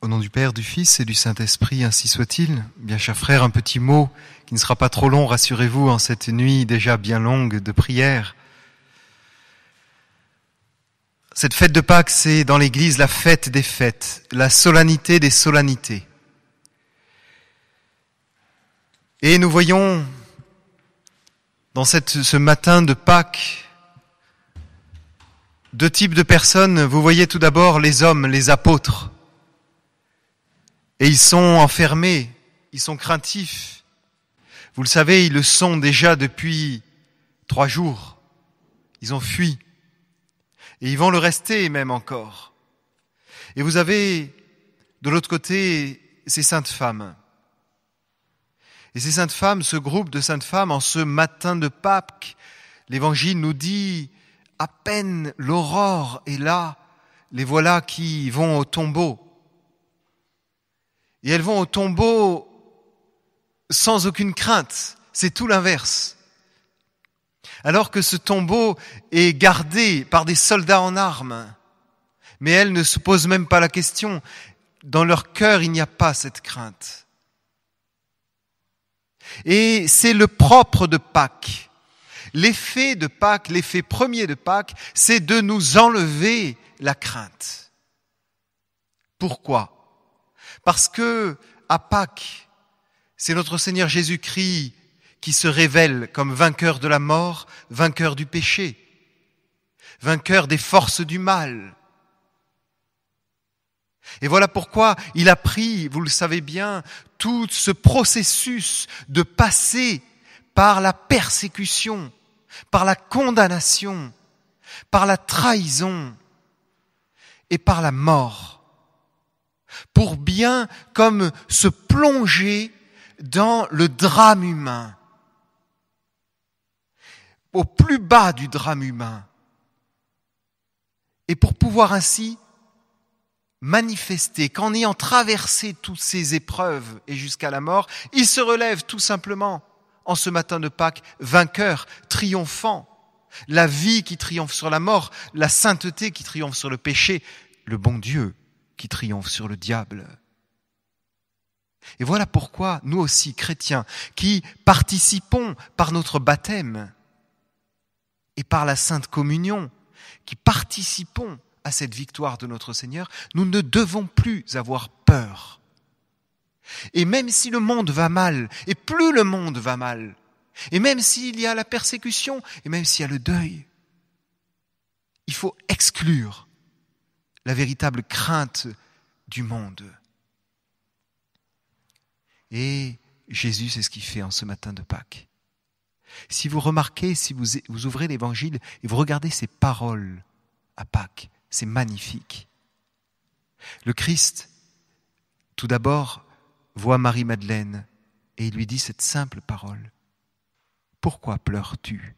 Au nom du Père, du Fils et du Saint-Esprit, ainsi soit-il. Bien chers frères, un petit mot qui ne sera pas trop long, rassurez-vous, en cette nuit déjà bien longue de prière. Cette fête de Pâques, c'est dans l'Église la fête des fêtes, la solennité des solennités. Et nous voyons dans ce matin de Pâques deux types de personnes. Vous voyez tout d'abord les hommes, les apôtres. Et ils sont enfermés, ils sont craintifs. Vous le savez, ils le sont déjà depuis 3 jours. Ils ont fui. Et ils vont le rester même encore. Et vous avez de l'autre côté ces saintes femmes. Et ces saintes femmes, ce groupe de saintes femmes, en ce matin de Pâques, l'Évangile nous dit, à peine l'aurore est là, les voilà qui vont au tombeau. Et elles vont au tombeau sans aucune crainte. C'est tout l'inverse. Alors que ce tombeau est gardé par des soldats en armes. Mais elles ne se posent même pas la question. Dans leur cœur, il n'y a pas cette crainte. Et c'est le propre de Pâques. L'effet de Pâques, l'effet premier de Pâques, c'est de nous enlever la crainte. Pourquoi ? Parce que, à Pâques, c'est notre Seigneur Jésus-Christ qui se révèle comme vainqueur de la mort, vainqueur du péché, vainqueur des forces du mal. Et voilà pourquoi il a pris, vous le savez bien, tout ce processus de passer par la persécution, par la condamnation, par la trahison et par la mort. Pour bien comme se plonger dans le drame humain, au plus bas du drame humain, et pour pouvoir ainsi manifester qu'en ayant traversé toutes ces épreuves et jusqu'à la mort, il se relève tout simplement en ce matin de Pâques, vainqueur, triomphant, la vie qui triomphe sur la mort, la sainteté qui triomphe sur le péché, le bon Dieu qui triomphe sur le diable. Et voilà pourquoi nous aussi, chrétiens, qui participons par notre baptême et par la Sainte Communion, qui participons à cette victoire de notre Seigneur, nous ne devons plus avoir peur. Et même si le monde va mal, et plus le monde va mal, et même s'il y a la persécution, et même s'il y a le deuil, il faut exclure la véritable crainte du monde. Et Jésus, c'est ce qu'il fait en ce matin de Pâques. Si vous remarquez, si vous ouvrez l'Évangile et vous regardez ces paroles à Pâques, c'est magnifique. Le Christ, tout d'abord, voit Marie-Madeleine et il lui dit cette simple parole. Pourquoi pleures-tu ?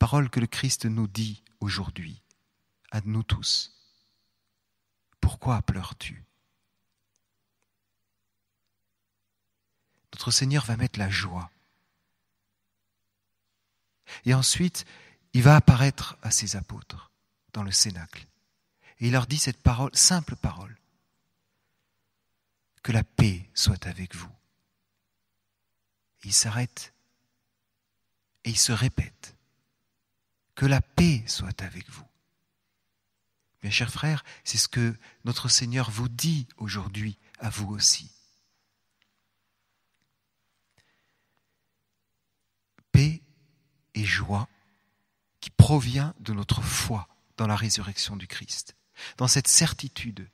Parole que le Christ nous dit aujourd'hui, à nous tous. Pourquoi pleures-tu ? Notre Seigneur va mettre la joie. Et ensuite, il va apparaître à ses apôtres dans le cénacle. Et il leur dit cette parole, simple parole. Que la paix soit avec vous. Et il s'arrête et il se répète. Que la paix soit avec vous. Mes chers frères, c'est ce que notre Seigneur vous dit aujourd'hui à vous aussi. Paix et joie qui provient de notre foi dans la résurrection du Christ, dans cette certitude.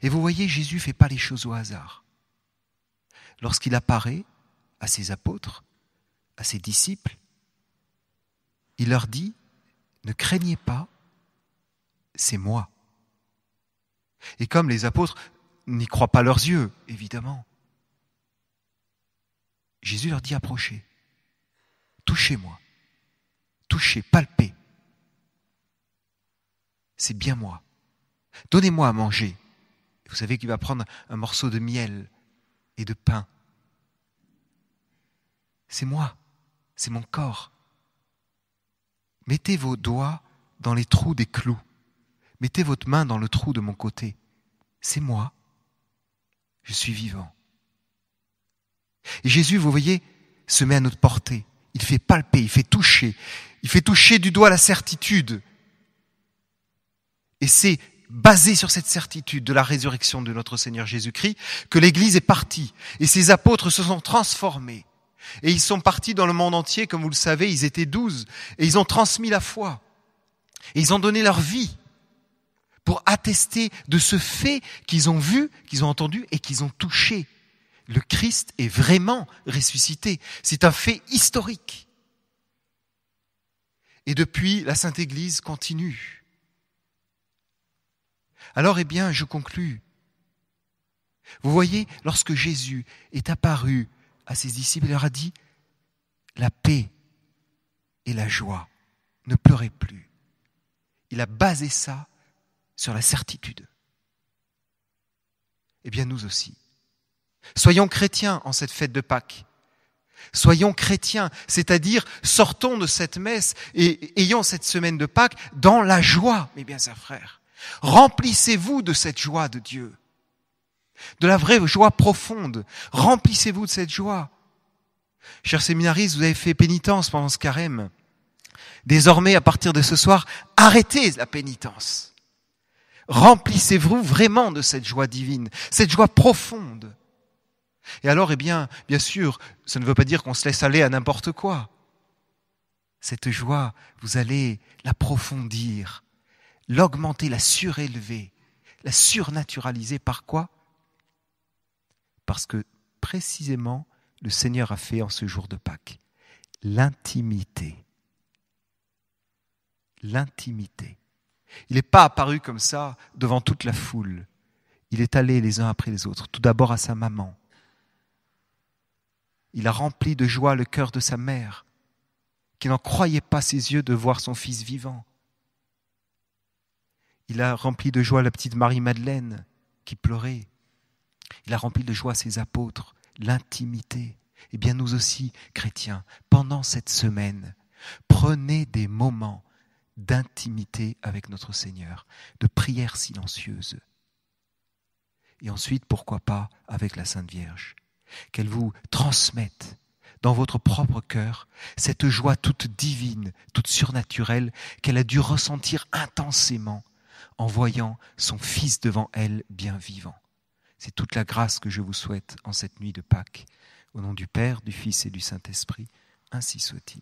Et vous voyez, Jésus ne fait pas les choses au hasard. Lorsqu'il apparaît à ses apôtres, à ses disciples, il leur dit, ne craignez pas, c'est moi. Et comme les apôtres n'y croient pas leurs yeux, évidemment, Jésus leur dit, approchez, touchez-moi, touchez, palpez. C'est bien moi. Donnez-moi à manger. Vous savez qu'il va prendre un morceau de miel et de pain. C'est moi, c'est mon corps. Mettez vos doigts dans les trous des clous. Mettez votre main dans le trou de mon côté. C'est moi. Je suis vivant. Et Jésus, vous voyez, se met à notre portée. Il fait palper, il fait toucher. Il fait toucher du doigt la certitude. Et c'est basé sur cette certitude de la résurrection de notre Seigneur Jésus-Christ que l'Église est partie. Et ses apôtres se sont transformés. Et ils sont partis dans le monde entier, comme vous le savez, ils étaient 12. Et ils ont transmis la foi. Et ils ont donné leur vie pour attester de ce fait qu'ils ont vu, qu'ils ont entendu et qu'ils ont touché. Le Christ est vraiment ressuscité. C'est un fait historique. Et depuis, la Sainte Église continue. Alors, eh bien, je conclus. Vous voyez, lorsque Jésus est apparu à ses disciples, il leur a dit « La paix et la joie, ne pleurez plus ». Il a basé ça sur la certitude. Eh bien, nous aussi. Soyons chrétiens en cette fête de Pâques. Soyons chrétiens, c'est-à-dire sortons de cette messe et ayons cette semaine de Pâques dans la joie, mes bien chers frères. Remplissez-vous de cette joie de Dieu, de la vraie joie profonde. Remplissez-vous de cette joie. Chers séminaristes, vous avez fait pénitence pendant ce carême. Désormais, à partir de ce soir, arrêtez la pénitence. Remplissez-vous vraiment de cette joie divine, cette joie profonde. Et alors, eh bien sûr, ça ne veut pas dire qu'on se laisse aller à n'importe quoi. Cette joie, vous allez l'approfondir, l'augmenter, la surélever, la surnaturaliser. Par quoi ? Parce que précisément, le Seigneur a fait en ce jour de Pâques l'intimité. L'intimité. Il n'est pas apparu comme ça devant toute la foule. Il est allé les uns après les autres, tout d'abord à sa maman. Il a rempli de joie le cœur de sa mère, qui n'en croyait pas ses yeux de voir son fils vivant. Il a rempli de joie la petite Marie-Madeleine, qui pleurait. Il a rempli de joie ses apôtres, l'intimité. Eh bien, nous aussi, chrétiens, pendant cette semaine, prenez des moments d'intimité avec notre Seigneur, de prière silencieuse. Et ensuite, pourquoi pas, avec la Sainte Vierge, qu'elle vous transmette dans votre propre cœur cette joie toute divine, toute surnaturelle qu'elle a dû ressentir intensément en voyant son Fils devant elle bien vivant. C'est toute la grâce que je vous souhaite en cette nuit de Pâques. Au nom du Père, du Fils et du Saint-Esprit, ainsi soit-il.